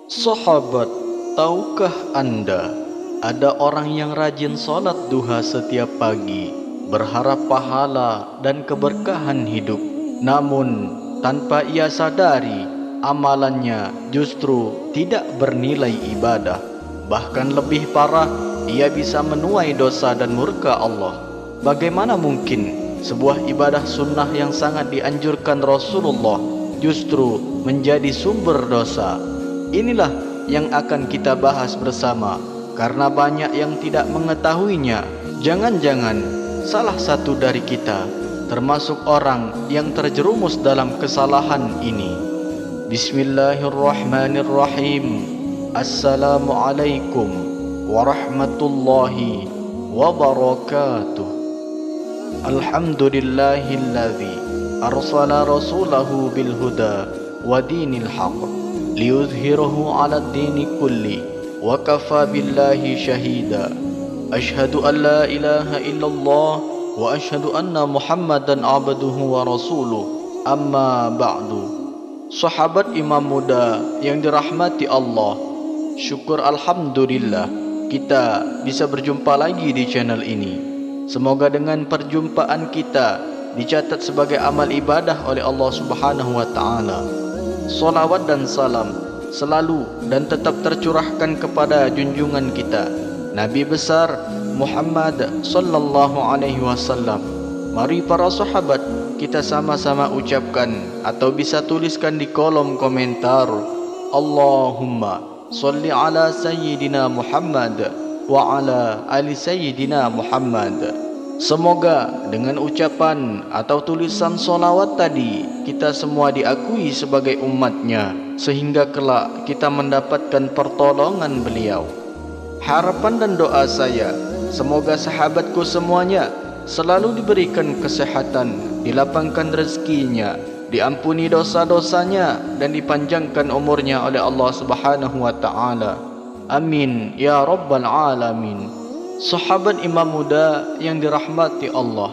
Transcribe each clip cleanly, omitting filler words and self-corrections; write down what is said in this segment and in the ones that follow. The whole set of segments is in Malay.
Sahabat, tahukah Anda ada orang yang rajin salat duha setiap pagi, berharap pahala dan keberkahan hidup. Namun, tanpa ia sadari, amalannya justru tidak bernilai ibadah. Bahkan lebih parah, ia bisa menuai dosa dan murka Allah. Bagaimana mungkin sebuah ibadah sunnah yang sangat dianjurkan Rasulullah justru menjadi sumber dosa? Inilah yang akan kita bahas bersama, karena banyak yang tidak mengetahuinya. Jangan-jangan salah satu dari kita termasuk orang yang terjerumus dalam kesalahan ini. Bismillahirrahmanirrahim. Assalamualaikum warahmatullahi wabarakatuh. Alhamdulillahilladzi arsala rasulahu bilhuda wa dinil haqq liyuzhirahu 'ala ad-dini kulli wa kafa billahi shahida. Asyhadu an la ilaha illallah wa asyhadu anna Muhammadan 'abduhu wa rasuluh. Amma ba'du. Sahabat imam muda yang dirahmati Allah, syukur alhamdulillah kita bisa berjumpa lagi di channel ini. Semoga dengan perjumpaan kita dicatat sebagai amal ibadah oleh Allah Subhanahu wa taala. Salawat dan salam selalu dan tetap tercurahkan kepada junjungan kita, Nabi besar Muhammad sallallahu alaihi wasallam. Mari para sahabat kita sama-sama ucapkan atau bisa tuliskan di kolom komentar, Allahumma sholli ala sayyidina Muhammad wa ala ali sayyidina Muhammad. Semoga dengan ucapan atau tulisan solawat tadi kita semua diakui sebagai umatnya, sehingga kelak kita mendapatkan pertolongan beliau. Harapan dan doa saya, semoga sahabatku semuanya selalu diberikan kesehatan, dilapangkan rezekinya, diampuni dosa-dosanya, dan dipanjangkan umurnya oleh Allah Subhanahu wa taala. Amin ya rabbal alamin. Sahabat imam muda yang dirahmati Allah,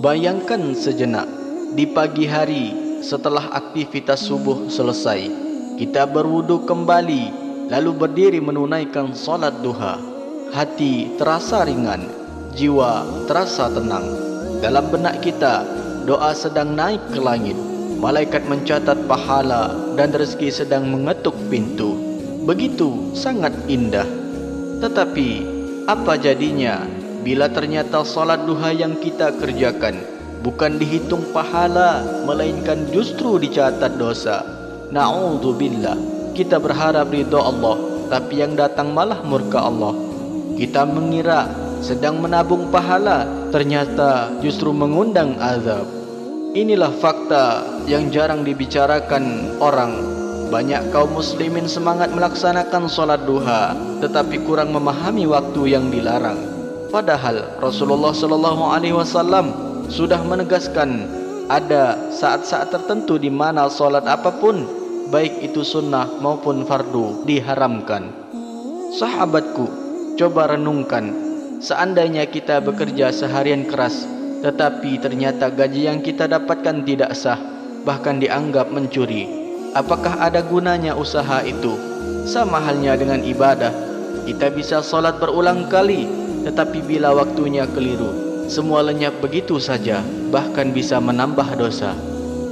bayangkan sejenak di pagi hari setelah aktivitas subuh selesai, kita berwudu kembali lalu berdiri menunaikan salat duha. Hati terasa ringan, jiwa terasa tenang. Dalam benak kita, doa sedang naik ke langit, malaikat mencatat pahala dan rezeki sedang mengetuk pintu. Begitu sangat indah. Tetapi apa jadinya bila ternyata salat duha yang kita kerjakan bukan dihitung pahala, melainkan justru dicatat dosa? Na'udzubillah. Kita berharap ridha Allah, tapi yang datang malah murka Allah. Kita mengira sedang menabung pahala, ternyata justru mengundang azab. Inilah fakta yang jarang dibicarakan orang. Banyak kaum muslimin semangat melaksanakan salat duha, tetapi kurang memahami waktu yang dilarang. Padahal Rasulullah sallallahu alaihi wasallam sudah menegaskan ada saat-saat tertentu di mana salat apapun, baik itu sunnah maupun fardu, diharamkan. Sahabatku, coba renungkan, seandainya kita bekerja seharian keras, tetapi ternyata gaji yang kita dapatkan tidak sah, bahkan dianggap mencuri. Apakah ada gunanya usaha itu? Sama halnya dengan ibadah. Kita bisa salat berulang kali, tetapi bila waktunya keliru, semua lenyap begitu saja, bahkan bisa menambah dosa.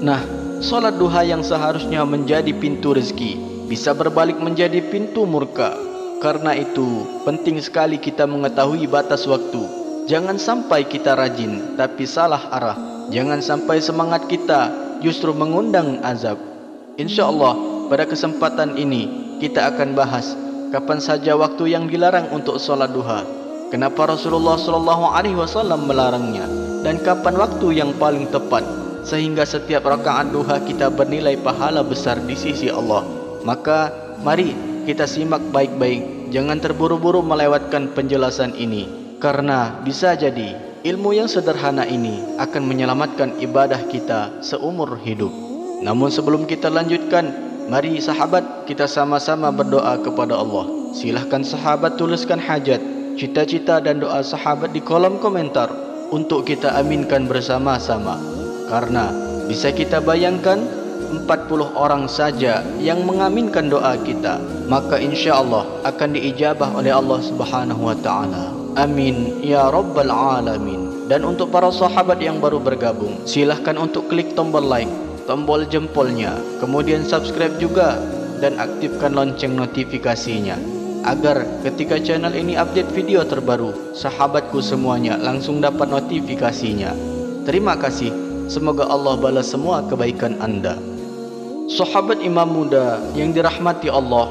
Nah, salat duha yang seharusnya menjadi pintu rezeki bisa berbalik menjadi pintu murka. Karena itu, penting sekali kita mengetahui batas waktu. Jangan sampai kita rajin tapi salah arah. Jangan sampai semangat kita justru mengundang azab. InsyaAllah pada kesempatan ini kita akan bahas kapan saja waktu yang dilarang untuk salat duha, kenapa Rasulullah SAW melarangnya, dan kapan waktu yang paling tepat sehingga setiap rakaat duha kita bernilai pahala besar di sisi Allah. Maka mari kita simak baik-baik, jangan terburu-buru melewatkan penjelasan ini, karena bisa jadi ilmu yang sederhana ini akan menyelamatkan ibadah kita seumur hidup. Namun sebelum kita lanjutkan, mari sahabat kita sama-sama berdoa kepada Allah. Silahkan sahabat tuliskan hajat, cita-cita dan doa sahabat di kolom komentar untuk kita aminkan bersama-sama. Karena bisa kita bayangkan, 40 orang saja yang mengaminkan doa kita, maka insya-Allah akan diijabah oleh Allah Subhanahu wa taala. Amin ya rabbal alamin. Dan untuk para sahabat yang baru bergabung, silahkan untuk klik tombol like, tombol jempolnya, kemudian subscribe juga dan aktifkan lonceng notifikasinya, agar ketika channel ini update video terbaru, sahabatku semuanya langsung dapat notifikasinya. Terima kasih. Semoga Allah balas semua kebaikan anda. Sahabat Imam Muda yang dirahmati Allah,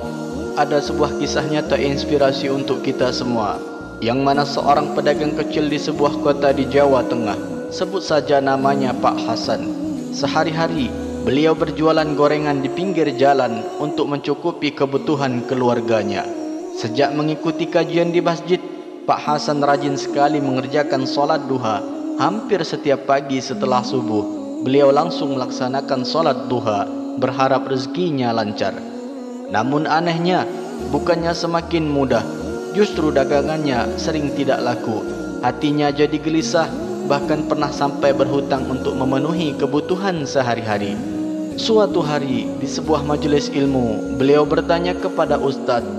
ada sebuah kisah nyata inspirasi untuk kita semua, yang mana seorang pedagang kecil di sebuah kota di Jawa Tengah, sebut saja namanya Pak Hasan. Sehari-hari beliau berjualan gorengan di pinggir jalan untuk mencukupi kebutuhan keluarganya. Sejak mengikuti kajian di masjid, Pak Hasan rajin sekali mengerjakan sholat duha. Hampir setiap pagi setelah subuh, beliau langsung melaksanakan sholat duha, berharap rezekinya lancar. Namun anehnya, bukannya semakin mudah, justru dagangannya sering tidak laku. Hatinya jadi gelisah, bahkan pernah sampai berhutang untuk memenuhi kebutuhan sehari-hari. Suatu hari di sebuah majelis ilmu, beliau bertanya kepada Ustadz,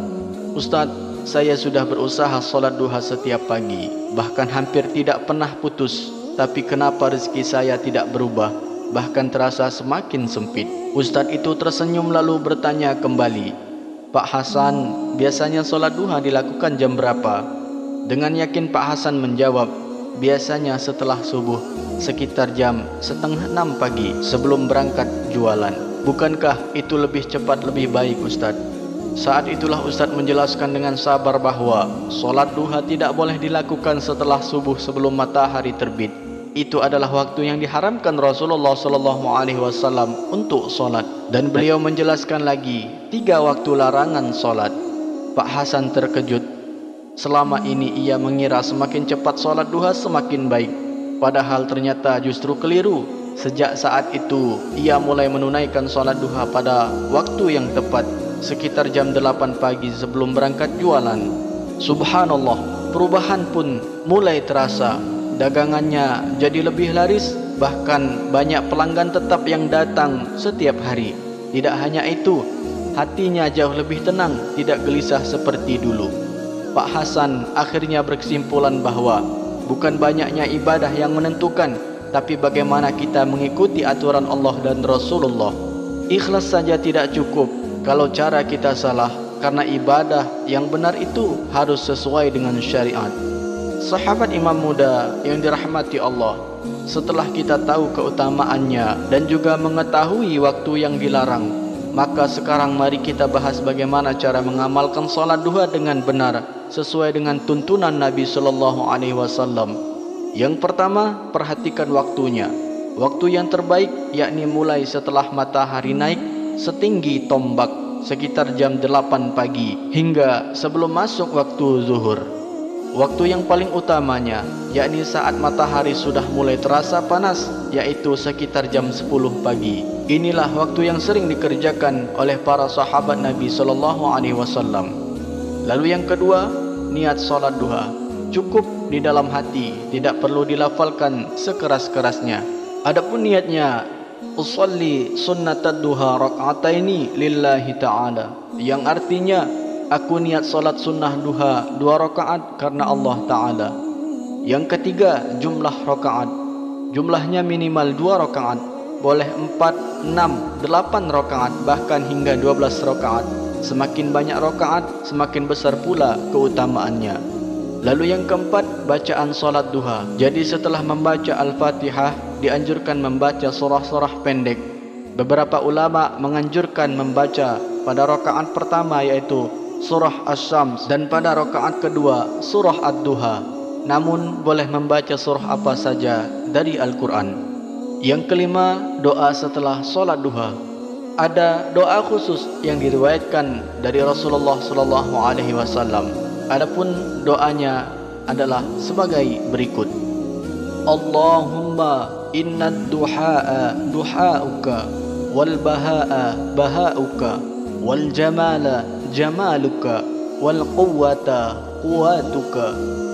"Ustadz, saya sudah berusaha sholat duha setiap pagi, bahkan hampir tidak pernah putus. Tapi kenapa rezeki saya tidak berubah, bahkan terasa semakin sempit?" Ustadz itu tersenyum lalu bertanya kembali, "Pak Hasan, biasanya sholat duha dilakukan jam berapa?" Dengan yakin Pak Hasan menjawab, "Biasanya setelah subuh, sekitar jam 5:30 pagi sebelum berangkat jualan." "Bukankah itu lebih cepat lebih baik Ustadz?" Saat itulah Ustadz menjelaskan dengan sabar bahwa sholat duha tidak boleh dilakukan setelah subuh sebelum matahari terbit. Itu adalah waktu yang diharamkan Rasulullah SAW untuk sholat. Dan beliau menjelaskan lagi 3 waktu larangan sholat. Pak Hasan terkejut. Selama ini ia mengira semakin cepat sholat duha semakin baik, padahal ternyata justru keliru. Sejak saat itu ia mulai menunaikan sholat duha pada waktu yang tepat, sekitar jam 8 pagi sebelum berangkat jualan. Subhanallah, perubahan pun mulai terasa. Dagangannya jadi lebih laris, bahkan banyak pelanggan tetap yang datang setiap hari. Tidak hanya itu, hatinya jauh lebih tenang, tidak gelisah seperti dulu. Pak Hasan akhirnya berkesimpulan bahwa bukan banyaknya ibadah yang menentukan, tapi bagaimana kita mengikuti aturan Allah dan Rasulullah. Ikhlas saja tidak cukup kalau cara kita salah, karena ibadah yang benar itu harus sesuai dengan syariat. Sahabat Imam Muda yang dirahmati Allah, setelah kita tahu keutamaannya dan juga mengetahui waktu yang dilarang, maka sekarang mari kita bahas bagaimana cara mengamalkan sholat duha dengan benar sesuai dengan tuntunan Nabi Sallallahu Alaihi Wasallam. Yang pertama, perhatikan waktunya. Waktu yang terbaik yakni mulai setelah matahari naik setinggi tombak sekitar jam 8 pagi hingga sebelum masuk waktu zuhur. Waktu yang paling utamanya yakni saat matahari sudah mulai terasa panas, yaitu sekitar jam 10 pagi. Inilah waktu yang sering dikerjakan oleh para sahabat Nabi Sallallahu Alaihi Wasallam. Lalu yang kedua, niat sholat duha. Cukup di dalam hati, tidak perlu dilafalkan sekeras-kerasnya. Adapun niatnya, usolli sunnatad duha rak'ataini lillahi ta'ala, yang artinya aku niat solat sunnah duha 2 rakaat karena Allah Ta'ala. Yang ketiga, jumlah rakaat. Jumlahnya minimal 2 rakaat, boleh 4, 6, 8 rakaat, bahkan hingga 12 rakaat. Semakin banyak rakaat, semakin besar pula keutamaannya. Lalu yang keempat, bacaan solat duha. Jadi setelah membaca Al-Fatihah, dianjurkan membaca surah-surah pendek. Beberapa ulama menganjurkan membaca pada rakaat pertama yaitu surah Asy-Syams dan pada rakaat kedua surah Ad-Duha. Namun boleh membaca surah apa saja dari Al-Quran. Yang kelima, doa setelah sholat duha. Ada doa khusus yang diriwayatkan dari Rasulullah Sallallahu Alaihi Wasallam. Adapun doanya adalah sebagai berikut: Allahumma inna duha'a duha'uka wal baha'a baha'uka wal jamala jamaluka wal quwwata quwwatuka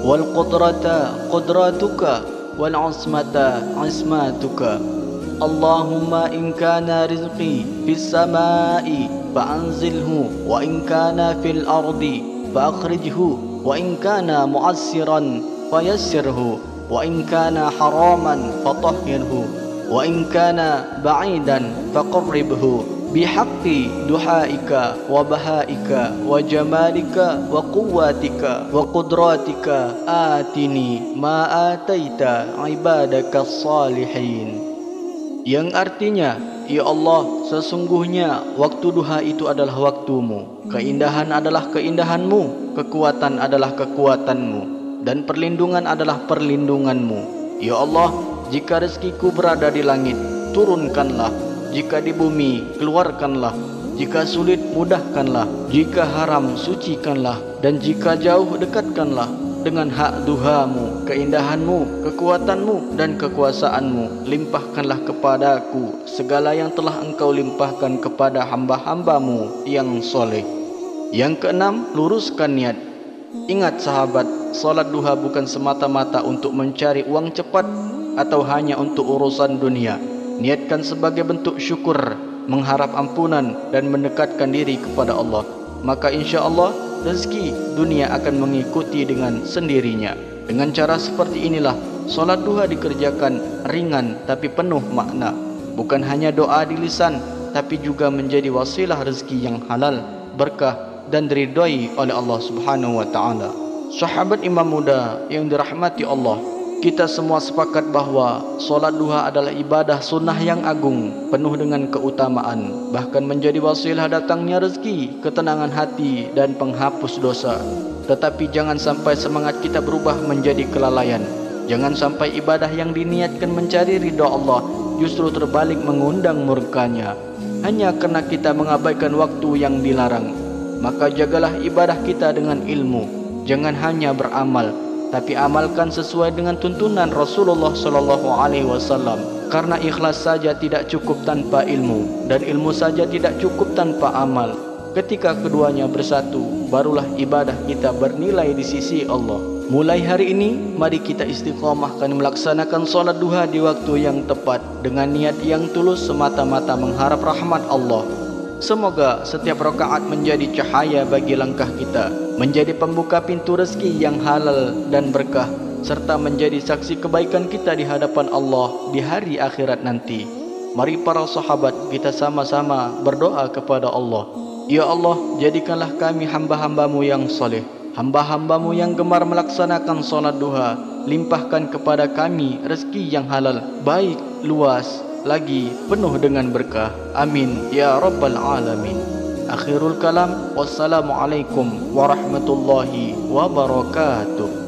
wal qudrata qudratuka wal ismata ismatuka Allahumma in kana rizqi fis samai fa'anzilhu wa in kana fil ardi fa'akhrijhu wa in kana mu'assiran fayassirhu wa in kana haraman fatahhirhu wa in kana ba'idan faqarribhu bihaqqi duhaika wa bahaika wa jamalika wa quwwatika wa qudratika atini ma ataita ibadaka salihin. Yang artinya, ya Allah, sesungguhnya waktu duha itu adalah waktumu, keindahan adalah keindahanmu, kekuatan adalah kekuatanmu, dan perlindungan adalah perlindunganmu. Ya Allah, jika rezekiku berada di langit, turunkanlah. Jika di bumi, keluarkanlah. Jika sulit, mudahkanlah. Jika haram, sucikanlah. Dan jika jauh, dekatkanlah. Dengan hak duhamu, keindahanmu, kekuatanmu, dan kekuasaanmu, limpahkanlah kepadaku segala yang telah engkau limpahkan kepada hamba-hambamu yang soleh. Yang keenam, luruskan niat. Ingat sahabat, salat duha bukan semata-mata untuk mencari uang cepat atau hanya untuk urusan dunia. Niatkan sebagai bentuk syukur, mengharap ampunan dan mendekatkan diri kepada Allah. Maka insya Allah rezeki dunia akan mengikuti dengan sendirinya. Dengan cara seperti inilah solat duha dikerjakan ringan tapi penuh makna. Bukan hanya doa di lisan, tapi juga menjadi wasilah rezeki yang halal, berkah dan diridhai oleh Allah Subhanahu wa taala. Sahabat imam muda yang dirahmati Allah, kita semua sepakat bahawa solat duha adalah ibadah sunnah yang agung, penuh dengan keutamaan, bahkan menjadi wasilah datangnya rezeki, ketenangan hati dan penghapus dosa. Tetapi jangan sampai semangat kita berubah menjadi kelalaian. Jangan sampai ibadah yang diniatkan mencari ridha Allah justru terbalik mengundang murkanya, hanya karena kita mengabaikan waktu yang dilarang. Maka jagalah ibadah kita dengan ilmu. Jangan hanya beramal, tapi amalkan sesuai dengan tuntunan Rasulullah sallallahu alaihi wasallam. Karena ikhlas saja tidak cukup tanpa ilmu, dan ilmu saja tidak cukup tanpa amal. Ketika keduanya bersatu, barulah ibadah kita bernilai di sisi Allah. Mulai hari ini, mari kita istiqomahkan melaksanakan solat duha di waktu yang tepat, dengan niat yang tulus semata-mata mengharap rahmat Allah. Semoga setiap rakaat menjadi cahaya bagi langkah kita, menjadi pembuka pintu rezeki yang halal dan berkah, serta menjadi saksi kebaikan kita di hadapan Allah di hari akhirat nanti. Mari para sahabat kita sama-sama berdoa kepada Allah. Ya Allah, jadikanlah kami hamba-hambamu yang soleh, hamba-hambamu yang gemar melaksanakan solat duha. Limpahkan kepada kami rezeki yang halal, baik, luas, lagi penuh dengan berkah. Amin ya rabbal alamin. Akhirul kalam, wassalamualaikum warahmatullahi wabarakatuh.